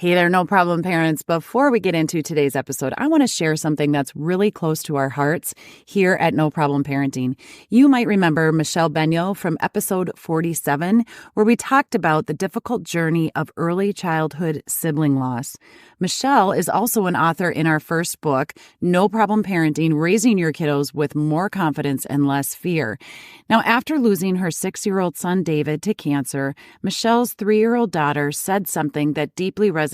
Hey there, no problem parents. Before we get into today's episode, I want to share something that's really close to our hearts here at No Problem Parenting. You might remember Michele Benyo from episode 47, where we talked about the difficult journey of early childhood sibling loss. Michele is also an author in our first book, No Problem Parenting, Raising Your Kiddos with More Confidence and Less Fear. Now, after losing her 6-year-old son, David, to cancer, Michelle's 3-year-old daughter said something that deeply resonated.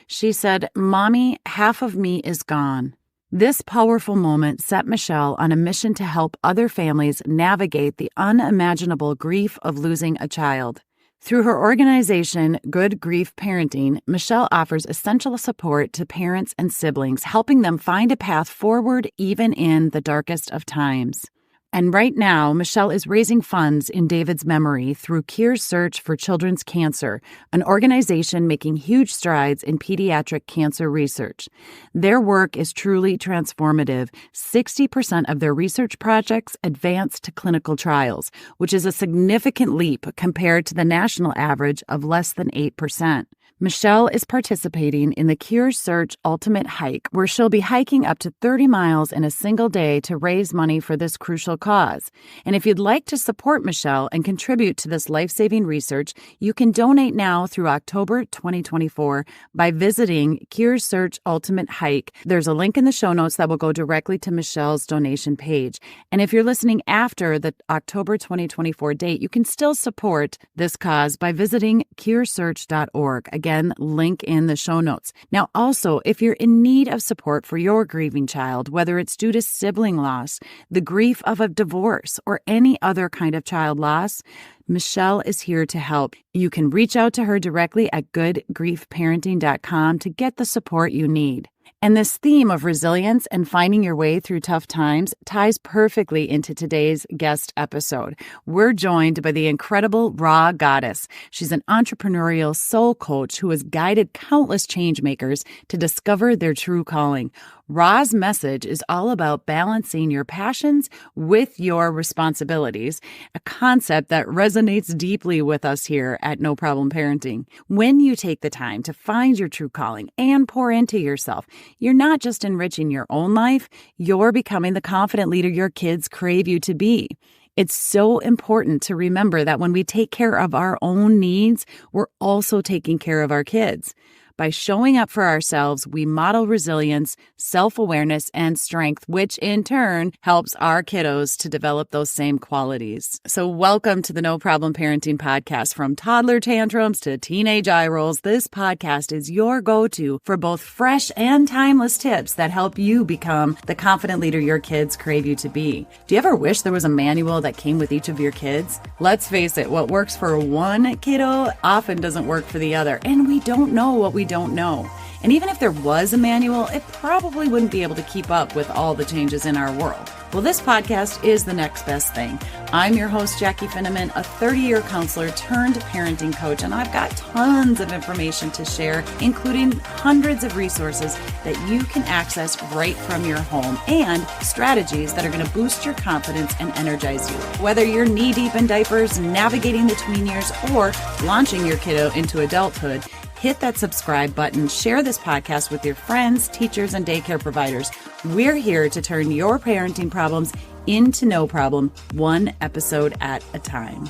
She said, "Mommy, half of me is gone." This powerful moment set Michele on a mission to help other families navigate the unimaginable grief of losing a child. Through her organization, Good Grief Parenting, Michele offers essential support to parents and siblings, helping them find a path forward even in the darkest of times. And right now, Michele is raising funds in David's memory through CureSearch for Children's Cancer, an organization making huge strides in pediatric cancer research. Their work is truly transformative. 60% of their research projects advance to clinical trials, which is a significant leap compared to the national average of less than 8%. Michele is participating in the CureSearch Ultimate Hike, where she'll be hiking up to 30 miles in a single day to raise money for this crucial cause. And if you'd like to support Michele and contribute to this life-saving research, you can donate now through October 2024 by visiting CureSearch Ultimate Hike. There's a link in the show notes that will go directly to Michelle's donation page. And if you're listening after the October 2024 date, you can still support this cause by visiting curesearch.org. Again, link in the show notes. Now, also, if you're in need of support for your grieving child, whether it's due to sibling loss, the grief of a divorce, or any other kind of child loss, Michele is here to help. You can reach out to her directly at goodgriefparenting.com to get the support you need. And this theme of resilience and finding your way through tough times ties perfectly into today's guest episode. We're joined by the incredible Rha Goddess. She's an entrepreneurial soul coach who has guided countless changemakers to discover their true calling. Rha's message is all about balancing your passions with your responsibilities, a concept that resonates deeply with us here at No Problem Parenting. When you take the time to find your true calling and pour into yourself, you're not just enriching your own life, you're becoming the confident leader your kids crave you to be. It's so important to remember that when we take care of our own needs, we're also taking care of our kids. By showing up for ourselves, we model resilience, self-awareness, and strength, which in turn helps our kiddos to develop those same qualities. So welcome to the No Problem Parenting Podcast. From toddler tantrums to teenage eye rolls, this podcast is your go-to for both fresh and timeless tips that help you become the confident leader your kids crave you to be. Do you ever wish there was a manual that came with each of your kids? Let's face it, what works for one kiddo often doesn't work for the other, and we don't know what we don't know. And even if there was a manual, it probably wouldn't be able to keep up with all the changes in our world. Well, this podcast is the next best thing. I'm your host, Jackie Finneman, a 30-year counselor turned parenting coach, and I've got tons of information to share, including hundreds of resources that you can access right from your home and strategies that are going to boost your confidence and energize you. Whether you're knee-deep in diapers, navigating the tween years, or launching your kiddo into adulthood, hit that subscribe button, share this podcast with your friends, teachers, and daycare providers. We're here to turn your parenting problems into no problem, one episode at a time.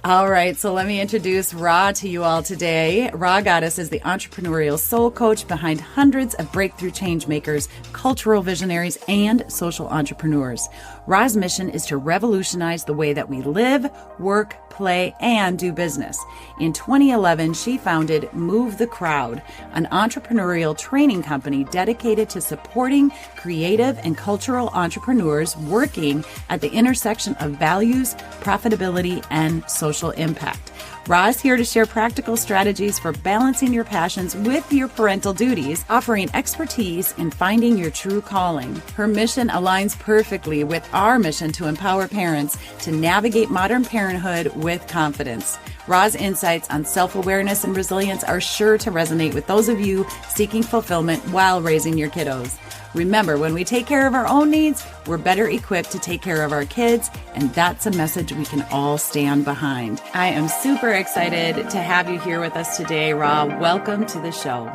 All right, so let me introduce Rha to you all today. Rha Goddess is the entrepreneurial soul coach behind hundreds of breakthrough change makers, cultural visionaries, and social entrepreneurs. Rha's mission is to revolutionize the way that we live, work, play, and do business. In 2011, she founded Move the Crowd, an entrepreneurial training company dedicated to supporting creative and cultural entrepreneurs working at the intersection of values, profitability, and social impact. Rha is here to share practical strategies for balancing your passions with your parental duties, offering expertise in finding your true calling. Her mission aligns perfectly with our mission to empower parents to navigate modern parenthood with confidence. Rha's insights on self-awareness and resilience are sure to resonate with those of you seeking fulfillment while raising your kiddos. Remember, when we take care of our own needs, we're better equipped to take care of our kids, and that's a message we can all stand behind. I am super excited to have you here with us today, Rha. Welcome to the show.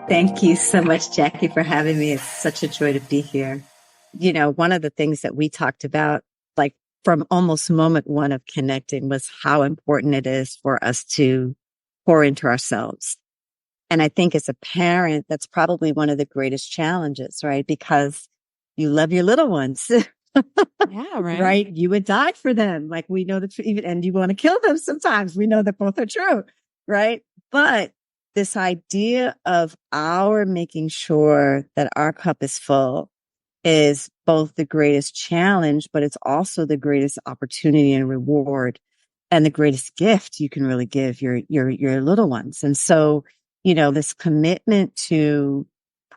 Thank you so much, Jackie, for having me. It's such a joy to be here. You know, one of the things that we talked about, like from almost moment one of connecting, was how important it is for us to pour into ourselves. And I think as a parent, that's probably one of the greatest challenges, right? Because you love your little ones. Yeah, right. Right? You would die for them. Like we know that even, and you want to kill them sometimes. We know that both are true, right? But this idea of our making sure that our cup is full is both the greatest challenge, but it's also the greatest opportunity and reward and the greatest gift you can really give your little ones. And so, you know, this commitment to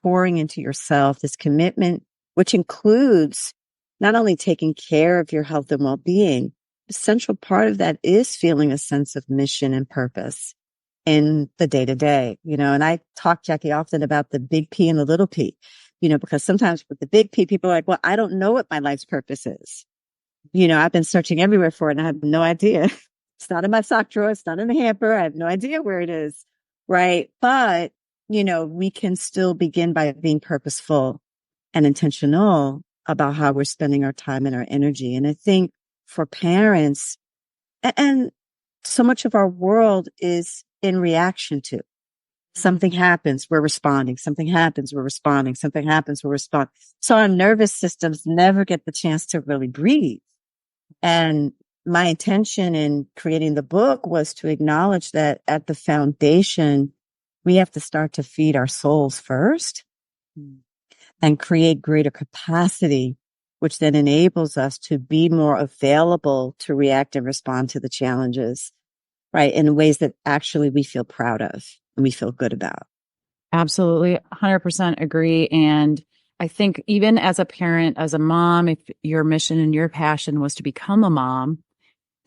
pouring into yourself, this commitment, which includes not only taking care of your health and well-being, a central part of that is feeling a sense of mission and purpose in the day to day, you know, and I talk, Jackie, often about the big P and the little P, you know, because sometimes with the big P, people are like, well, I don't know what my life's purpose is. You know, I've been searching everywhere for it and I have no idea. It's not in my sock drawer. It's not in the hamper. I have no idea where it is. Right. But, you know, we can still begin by being purposeful and intentional about how we're spending our time and our energy. And I think for parents, and so much of our world is in reaction to something happens, we're responding. Something happens, we're responding. Something happens, we're responding. So our nervous systems never get the chance to really breathe. And my intention in creating the book was to acknowledge that at the foundation, we have to start to feed our souls first and create greater capacity, which then enables us to be more available to react and respond to the challenges, right, in ways that actually we feel proud of and we feel good about. Absolutely. 100% agree. And I think even as a parent, as a mom, if your mission and your passion was to become a mom,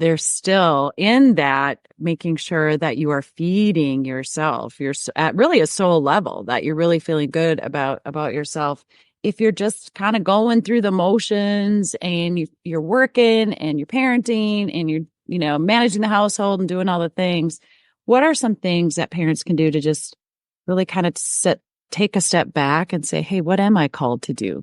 there's still in that making sure that you are feeding yourself. You're at really a soul level, that you're really feeling good about yourself. If you're just kind of going through the motions and you're working and you're parenting and you're managing the household and doing all the things, what are some things that parents can do to just really kind of take a step back and say, hey, what am I called to do?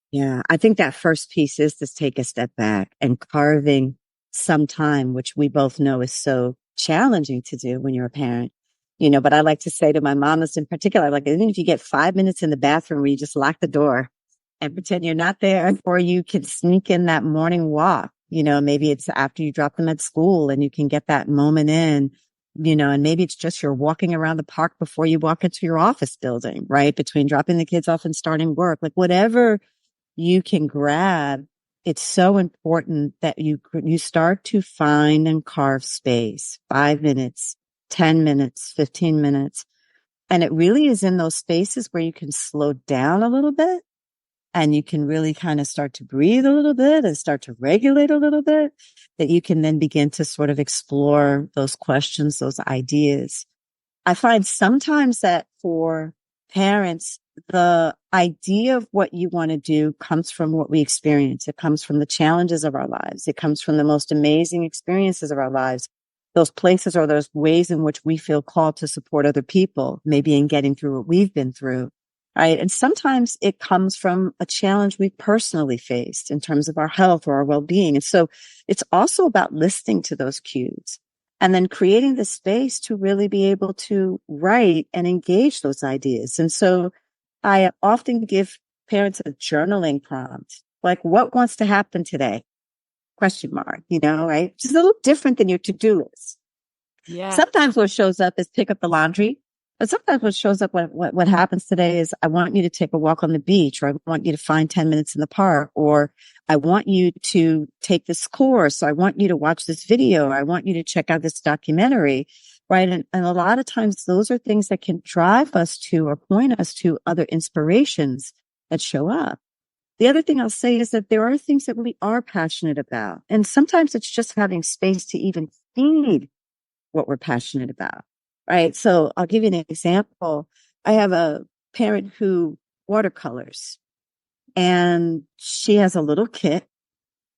Yeah, I think that first piece is to take a step back and carving some time, which we both know is so challenging to do when you're a parent. You know, but I like to say to my mamas in particular, like, even if you get 5 minutes in the bathroom where you just lock the door and pretend you're not there, or you can sneak in that morning walk, you know, maybe it's after you drop them at school and you can get that moment in, you know, and maybe it's just you're walking around the park before you walk into your office building, right? Between dropping the kids off and starting work, like whatever you can grab. It's so important that you start to find and carve space, 5 minutes, 10 minutes, 15 minutes. And it really is in those spaces where you can slow down a little bit and you can really kind of start to breathe a little bit and start to regulate a little bit, that you can then begin to sort of explore those questions, those ideas. I find sometimes that for parents, the idea of what you want to do comes from what we experience. It comes from the challenges of our lives. It comes from the most amazing experiences of our lives. Those places are those ways in which we feel called to support other people, maybe in getting through what we've been through, right? And sometimes it comes from a challenge we personally faced in terms of our health or our well-being. And so it's also about listening to those cues and then creating the space to really be able to write and engage those ideas. And so I often give parents a journaling prompt, like, what wants to happen today? Question mark, you know, right? Just a little different than your to-do list. Yeah. Sometimes what shows up is pick up the laundry. But sometimes what shows up, what happens today is I want you to take a walk on the beach, or I want you to find 10 minutes in the park, or I want you to take this course. Or I want you to watch this video. Or I want you to check out this documentary. Right. And a lot of times those are things that can drive us to or point us to other inspirations that show up. The other thing I'll say is that there are things that we are passionate about. And sometimes it's just having space to even feed what we're passionate about. Right. So I'll give you an example. I have a parent who watercolors. and she has a little kit.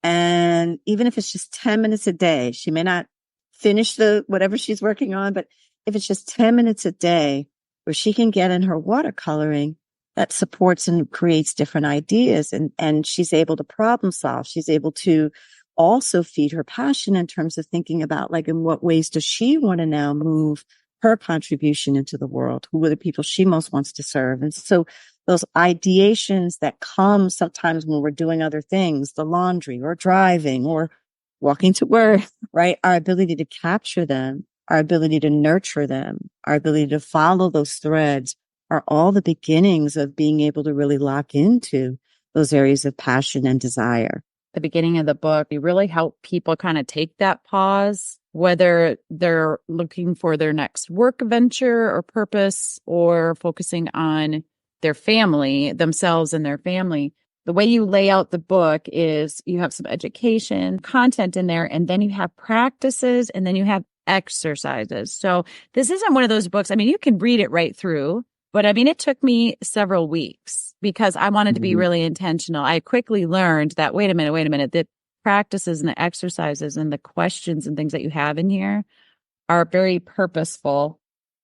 And even if it's just 10 minutes a day, she may not finish whatever she's working on, but if it's just 10 minutes a day where she can get in her watercoloring, that supports and creates different ideas, and she's able to problem solve. She's able to also feed her passion in terms of thinking about, like, in what ways does she want to now move her contribution into the world? Who are the people she most wants to serve? And so those ideations that come sometimes when we're doing other things, the laundry or driving or walking to work, right? Our ability to capture them, our ability to nurture them, our ability to follow those threads are all the beginnings of being able to really lock into those areas of passion and desire. The beginning of the book, you really help people kind of take that pause, whether they're looking for their next work venture or purpose or focusing on their family, themselves and their family. The way you lay out the book is you have some education content in there, and then you have practices, and then you have exercises. So this isn't one of those books. I mean, you can read it right through, but I mean, it took me several weeks because I wanted to be really intentional. I quickly learned that, wait a minute, the practices and the exercises and the questions and things that you have in here are very purposeful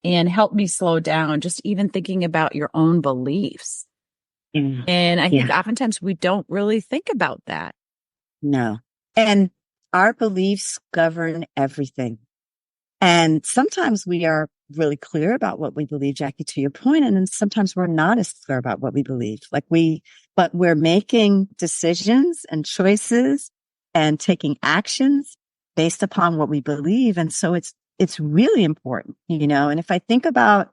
and help me slow down, just even thinking about your own beliefs. Yeah. And I think oftentimes we don't really think about that. No. And our beliefs govern everything. And sometimes we are really clear about what we believe, Jackie, to your point. And then sometimes we're not as clear about what we believe. But we're making decisions and choices and taking actions based upon what we believe. And so it's really important, and if I think about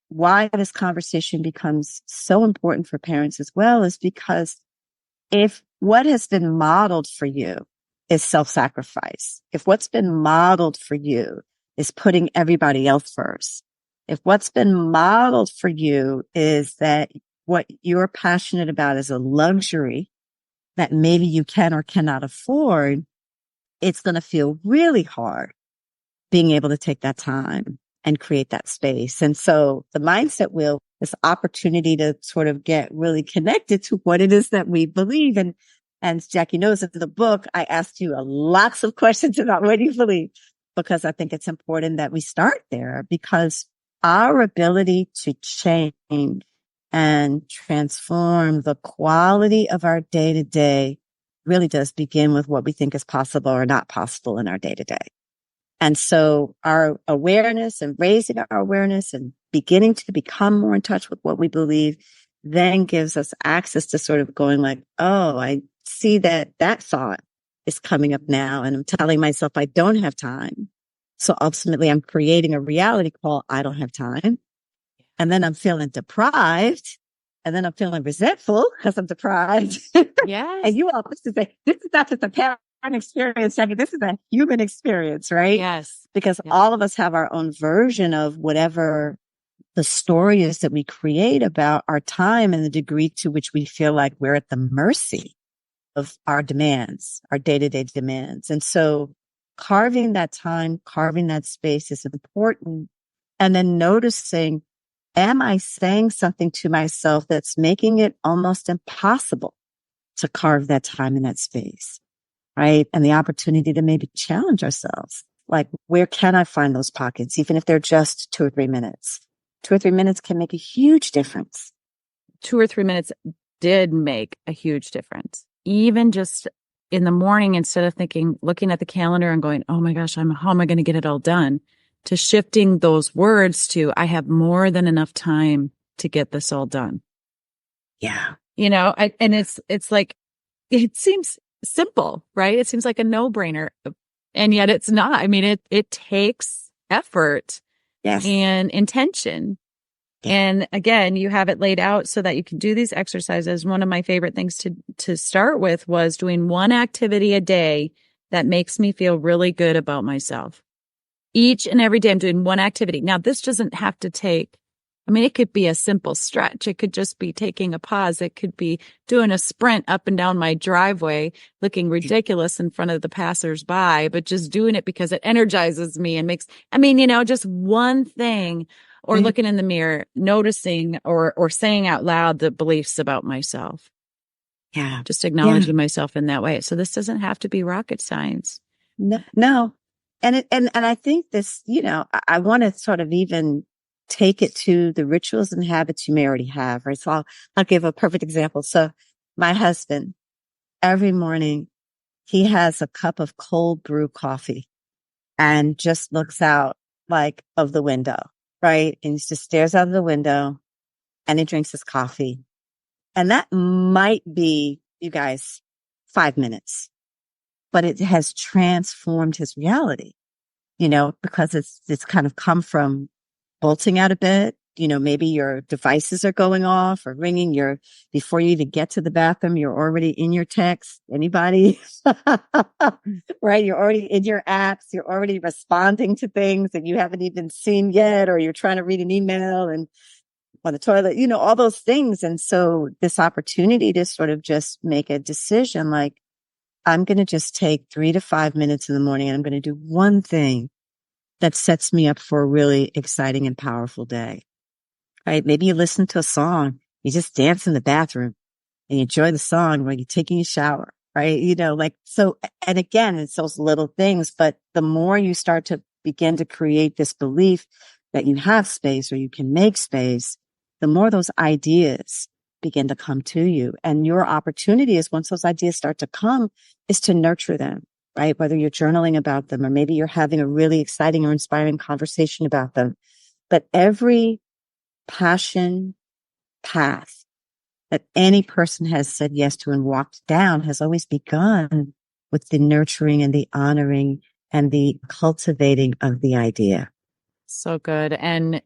why this conversation becomes so important for parents as well, is because if what has been modeled for you is self-sacrifice, if what's been modeled for you is putting everybody else first, if what's been modeled for you is that what you're passionate about is a luxury that maybe you can or cannot afford, it's going to feel really hard being able to take that time and create that space. And so the mindset wheel, this opportunity to sort of get really connected to what it is that we believe. And Jackie knows in the book, I asked you lots of questions about what you believe, because I think it's important that we start there, because our ability to change and transform the quality of our day to day really does begin with what we think is possible or not possible in our day to day. And so our awareness and raising our awareness and beginning to become more in touch with what we believe then gives us access to sort of going like, oh, I see that thought is coming up now, and I'm telling myself I don't have time. So ultimately I'm creating a reality called I don't have time. And then I'm feeling deprived. And then I'm feeling resentful because I'm deprived. Yes. And you all used to say, this is not just a parent experience, Jackie. This is a human experience, right? Yes. Because all of us have our own version of whatever the story is that we create about our time and the degree to which we feel like we're at the mercy of our demands, our day-to-day demands. And so carving that time, carving that space is important. And then noticing, am I saying something to myself that's making it almost impossible to carve that time in that space, right? And the opportunity to maybe challenge ourselves. Like, where can I find those pockets, even if they're just 2 or 3 minutes? 2 or 3 minutes can make a huge difference. 2 or 3 minutes did make a huge difference. Even just in the morning, instead of looking at the calendar and going, oh my gosh, how am I going to get it all done? To shifting those words to, I have more than enough time to get this all done. Yeah. And it's like, it seems simple, right? It seems like a no-brainer, and yet it's not. I mean, it takes effort and intention. And again, you have it laid out so that you can do these exercises. One of my favorite things to start with was doing one activity a day that makes me feel really good about myself. Each and every day I'm doing one activity. Now, this doesn't have to it could be a simple stretch. It could just be taking a pause. It could be doing a sprint up and down my driveway, looking ridiculous in front of the passersby, but just doing it because it energizes me and makes, just one thing, or looking in the mirror, noticing or saying out loud the beliefs about myself. Yeah. Just acknowledging myself in that way. So this doesn't have to be rocket science. No. And I think this, I want to sort of even take it to the rituals and habits you may already have, right? So I'll give a perfect example. So my husband, every morning, he has a cup of cold brew coffee and just looks out like of the window, right? And he just stares out of the window and he drinks his coffee. And that might be, you guys, 5 minutes, but it has transformed his reality, because it's kind of come from bolting out of bed. Maybe your devices are going off or ringing before you even get to the bathroom, you're already in your text. Anybody? Right? You're already in your apps. You're already responding to things that you haven't even seen yet, or you're trying to read an email and on the toilet, all those things. And so this opportunity to sort of just make a decision, like, I'm going to just take 3 to 5 minutes in the morning and I'm going to do one thing that sets me up for a really exciting and powerful day, right? Maybe you listen to a song, you just dance in the bathroom and you enjoy the song while you're taking a shower, right? So, and again, it's those little things, but the more you start to begin to create this belief that you have space or you can make space, the more those ideas begin to come to you. And your opportunity is, once those ideas start to come, is to nurture them, right? Whether you're journaling about them or maybe you're having a really exciting or inspiring conversation about them. But every passion path that any person has said yes to and walked down has always begun with the nurturing and the honoring and the cultivating of the idea. So good. And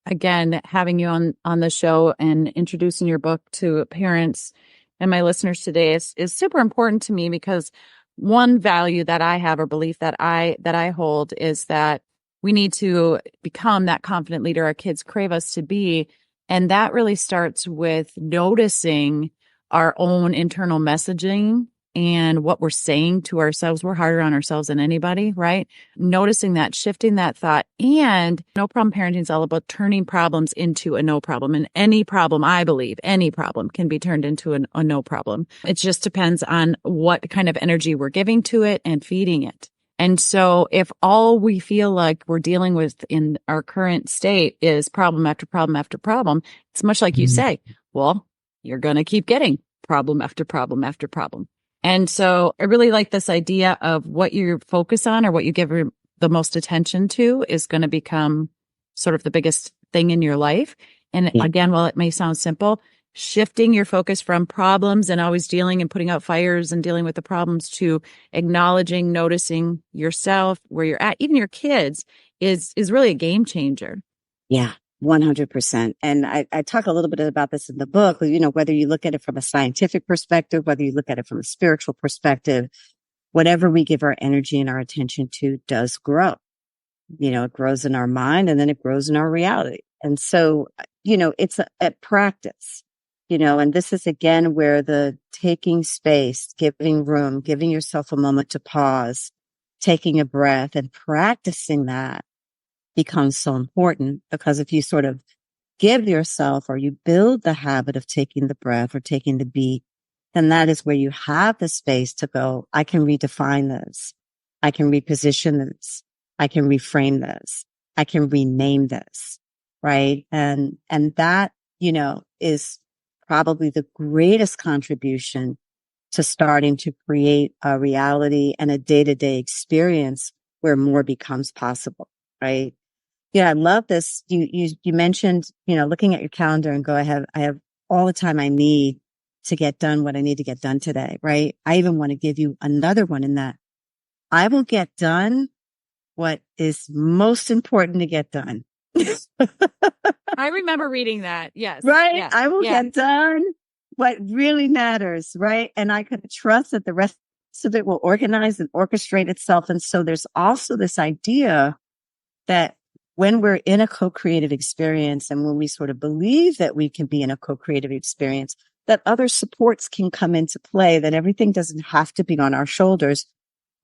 again, having you on the show and introducing your book to parents and my listeners today is super important to me, because one value that I have, or belief that I hold, is that we need to become that confident leader our kids crave us to be. And that really starts with noticing our own internal messaging and what we're saying to ourselves. We're harder on ourselves than anybody, right? Noticing that, shifting that thought. And no problem parenting is all about turning problems into a no problem. And any problem, I believe, any problem can be turned into a no problem. It just depends on what kind of energy we're giving to it and feeding it. And so if all we feel like we're dealing with in our current state is problem after problem after problem, it's much like you say, well, you're going to keep getting problem after problem after problem. And so I really like this idea of what you focus on or what you give the most attention to is going to become sort of the biggest thing in your life. And again, while it may sound simple, shifting your focus from problems and always dealing and putting out fires and dealing with the problems to acknowledging, noticing yourself, where you're at, even your kids, is really a game changer. Yeah. 100%. And I talk a little bit about this in the book, whether you look at it from a scientific perspective, whether you look at it from a spiritual perspective, whatever we give our energy and our attention to does grow. It grows in our mind and then it grows in our reality. And so, it's a practice, and this is again where the taking space, giving room, giving yourself a moment to pause, taking a breath and practicing that becomes so important, because if you sort of give yourself or you build the habit of taking the breath or taking the beat, then that is where you have the space to go, I can redefine this. I can reposition this. I can reframe this. I can rename this. Right. And that, is probably the greatest contribution to starting to create a reality and a day-to-day experience where more becomes possible. Right. Yeah, I love this. You mentioned, looking at your calendar and go, I have all the time I need to get done what I need to get done today, right? I even want to give you another one in that I will get done what is most important to get done. I remember reading that. Yes. Right? Yeah. I will get done what really matters, right? And I can trust that the rest of it will organize and orchestrate itself. And so there's also this idea that when we're in a co-creative experience and when we sort of believe that we can be in a co-creative experience, that other supports can come into play, that everything doesn't have to be on our shoulders,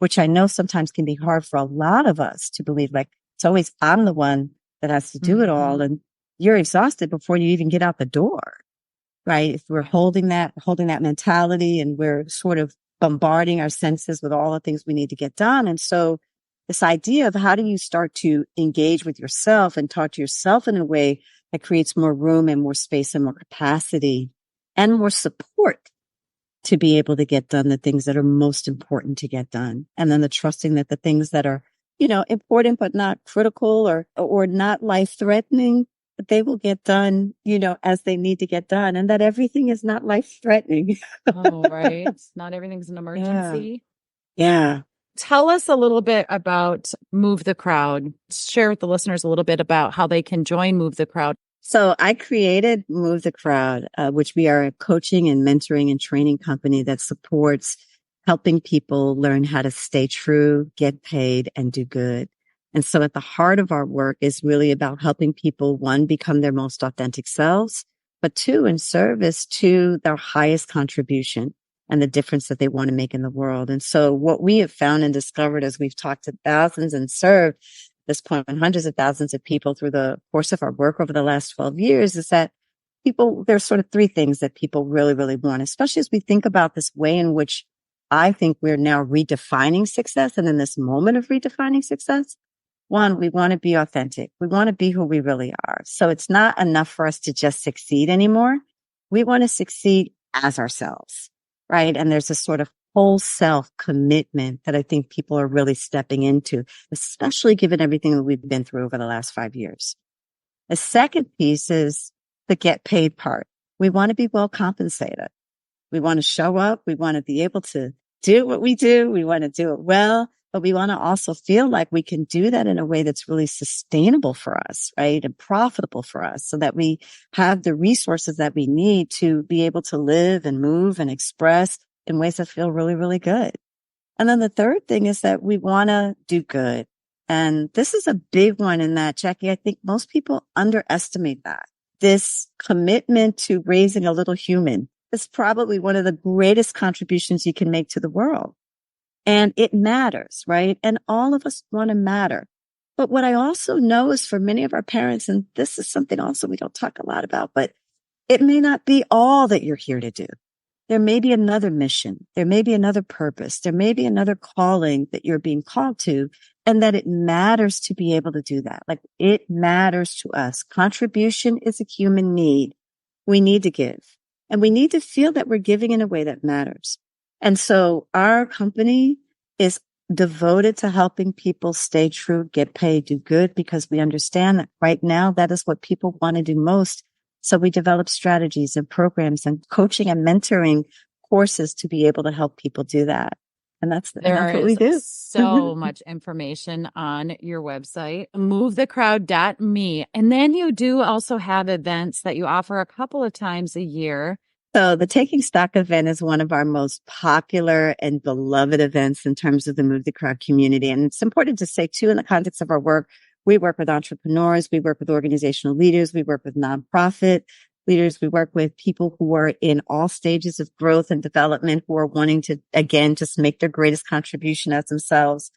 which I know sometimes can be hard for a lot of us to believe, like it's always I'm the one that has to do it all. And you're exhausted before you even get out the door. right? If we're holding that mentality and we're sort of bombarding our senses with all the things we need to get done. And so this idea of how do you start to engage with yourself and talk to yourself in a way that creates more room and more space and more capacity and more support to be able to get done the things that are most important to get done. And then the trusting that the things that are, important, but not critical or not life threatening, but they will get done, as they need to get done, and that everything is not life threatening. Oh, right. Not everything's an emergency. Yeah. Tell us a little bit about Move the Crowd. Share with the listeners a little bit about how they can join Move the Crowd. So I created Move the Crowd, which we are a coaching and mentoring and training company that supports helping people learn how to stay true, get paid, and do good. And so at the heart of our work is really about helping people, one, become their most authentic selves, but two, in service to their highest contribution and the difference that they want to make in the world. And so what we have found and discovered as we've talked to thousands and served this point hundreds of thousands of people through the course of our work over the last 12 years is that there's sort of three things that people really, really want, especially as we think about this way in which I think we're now redefining success. And in this moment of redefining success, one, we want to be authentic. We want to be who we really are. So it's not enough for us to just succeed anymore. We want to succeed as ourselves, right? And there's a sort of whole self commitment that I think people are really stepping into, especially given everything that we've been through over the last 5 years. The second piece is the get paid part. We want to be well compensated. We want to show up. We want to be able to do what we do. We want to do it well, but we want to also feel like we can do that in a way that's really sustainable for us, right? And profitable for us so that we have the resources that we need to be able to live and move and express in ways that feel really, really good. And then the third thing is that we want to do good. And this is a big one in that, Jackie, I think most people underestimate that. This commitment to raising a little human is probably one of the greatest contributions you can make to the world. And it matters, right? And all of us want to matter. But what I also know is for many of our parents, and this is something also we don't talk a lot about, but it may not be all that you're here to do. There may be another mission. There may be another purpose. There may be another calling that you're being called to, and that it matters to be able to do that. Like it matters to us. Contribution is a human need. We need to give, and we need to feel that we're giving in a way that matters. And so our company is devoted to helping people stay true, get paid, do good, because we understand that right now that is what people want to do most. So we develop strategies and programs and coaching and mentoring courses to be able to help people do that. And that's what we do. So much information on your website, movethecrowd.me. And then you do also have events that you offer a couple of times a year. So the Taking Stock event is one of our most popular and beloved events in terms of the Move the Crowd community. And it's important to say too, in the context of our work, we work with entrepreneurs, we work with organizational leaders, we work with nonprofit leaders, we work with people who are in all stages of growth and development, who are wanting to, again, just make their greatest contribution as themselves.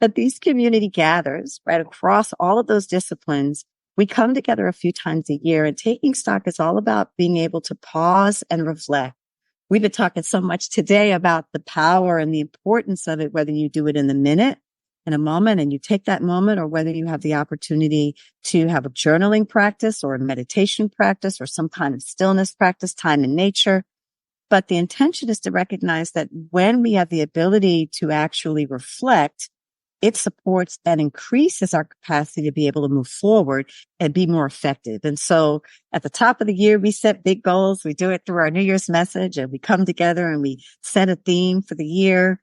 But these community gathers right across all of those disciplines. We come together a few times a year, and Taking Stock is all about being able to pause and reflect. We've been talking so much today about the power and the importance of it, whether you do it in the minute, in a moment, and you take that moment, or whether you have the opportunity to have a journaling practice or a meditation practice or some kind of stillness practice, time in nature. But the intention is to recognize that when we have the ability to actually reflect, it supports and increases our capacity to be able to move forward and be more effective. And so at the top of the year, we set big goals. We do it through our New Year's message, and we come together and we set a theme for the year.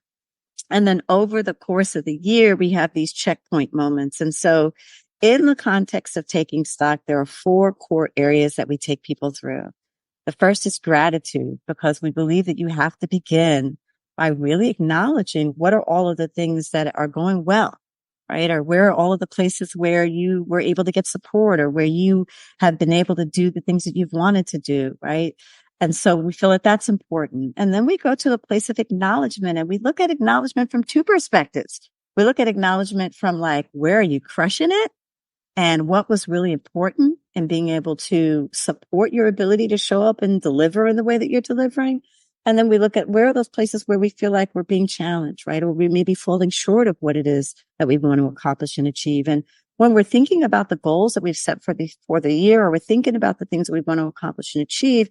And then over the course of the year, we have these checkpoint moments. And so in the context of Taking Stock, there are 4 core areas that we take people through. The first is gratitude, because we believe that you have to begin by really acknowledging what are all of the things that are going well, right? Or where are all of the places where you were able to get support, or where you have been able to do the things that you've wanted to do, right? And so we feel that that's important. And then we go to the place of acknowledgement, and we look at acknowledgement from 2 perspectives. We look at acknowledgement from like, where are you crushing it? and what was really important in being able to support your ability to show up and deliver in the way that you're delivering. And then we look at where are those places where we feel like we're being challenged, right? Or we may be falling short of what it is that we want to accomplish and achieve. And when we're thinking about the goals that we've set for the year, or we're thinking about the things that we want to accomplish and achieve,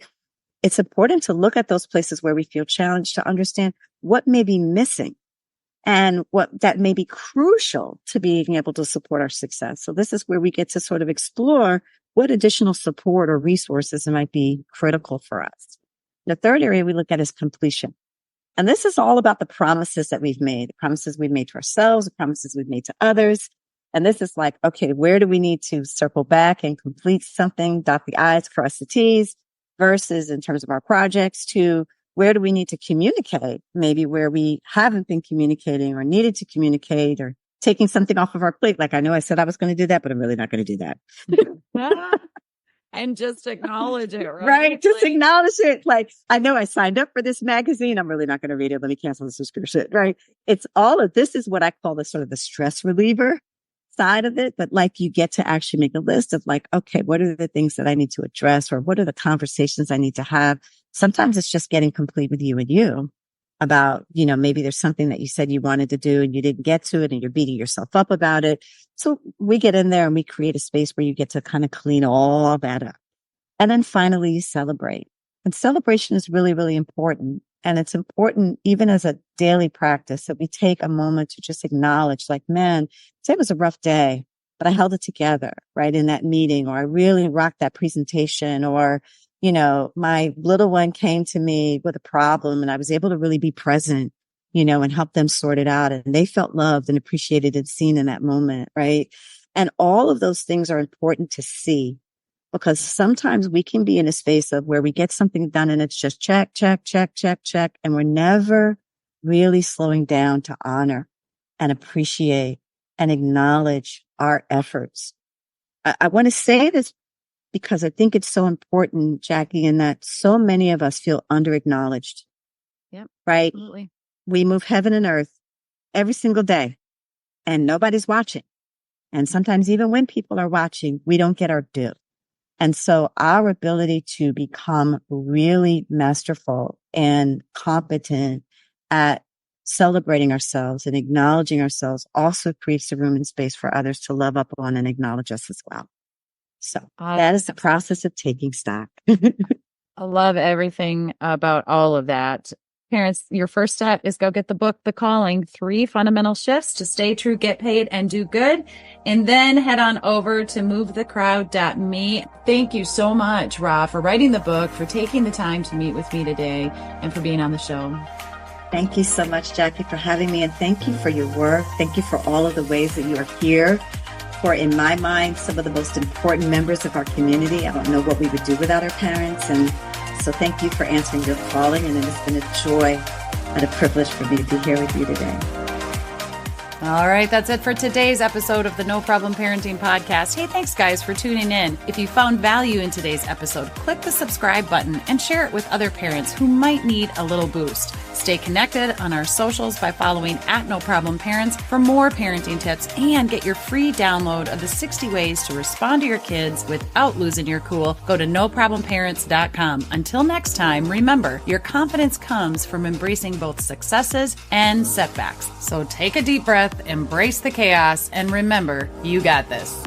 it's important to look at those places where we feel challenged to understand what may be missing and what that may be crucial to being able to support our success. So this is where we get to sort of explore what additional support or resources might be critical for us. The third area we look at is completion. And this is all about the promises that we've made, the promises we've made to ourselves, the promises we've made to others. And this is like, okay, where do we need to circle back and complete something, dot the I's, cross the T's, versus in terms of our projects to where do we need to communicate, maybe where we haven't been communicating or needed to communicate or taking something off of our plate. Like I know I said I was going to do that, but I'm really not going to do that. And just acknowledge it, right? Right. Just acknowledge it. Like, I know I signed up for this magazine. I'm really not going to read it. Let me cancel the subscription. Right. It's all of this is what I call the sort of the stress reliever side of it. But like you get to actually make a list of like, okay, what are the things that I need to address or what are the conversations I need to have? Sometimes it's just getting complete with you and you about, maybe there's something that you said you wanted to do and you didn't get to it and you're beating yourself up about it. So we get in there and we create a space where you get to kind of clean all that up. And then finally you celebrate. And celebration is really, really important. And it's important even as a daily practice that we take a moment to just acknowledge like, man, today was a rough day, but I held it together, right? In that meeting, or I really rocked that presentation, or my little one came to me with a problem and I was able to really be present, and help them sort it out. And they felt loved and appreciated and seen in that moment, right? And all of those things are important to see because sometimes we can be in a space of where we get something done and it's just check, check, check, check, check. And we're never really slowing down to honor and appreciate and acknowledge our efforts. I want to say this because I think it's so important, Jackie, in that so many of us feel under-acknowledged. Yep. Right? Absolutely. We move heaven and earth every single day and nobody's watching. And sometimes even when people are watching, we don't get our due. And so our ability to become really masterful and competent at celebrating ourselves and acknowledging ourselves also creates the room and space for others to love up on and acknowledge us as well. So that is the process of taking stock. I love everything about all of that. Parents, your first step is go get the book, The Calling, 3 Fundamental Shifts to Stay True, Get Paid, and Do Good. And then head on over to movethecrowd.me. Thank you so much, Rha, for writing the book, for taking the time to meet with me today, and for being on the show. Thank you so much, Jackie, for having me. And thank you for your work. Thank you for all of the ways that you are here. For, in my mind, some of the most important members of our community. I don't know what we would do without our parents. And so thank you for answering your calling. And it has been a joy and a privilege for me to be here with you today. All right, that's it for today's episode of the No Problem Parenting Podcast. Hey, thanks guys for tuning in. If you found value in today's episode, click the subscribe button and share it with other parents who might need a little boost. Stay connected on our socials by following @NoProblemParents for more parenting tips and get your free download of the 60 ways to respond to your kids without losing your cool. Go to noproblemparents.com. Until next time, remember, your confidence comes from embracing both successes and setbacks. So take a deep breath, embrace the chaos, and remember, you got this.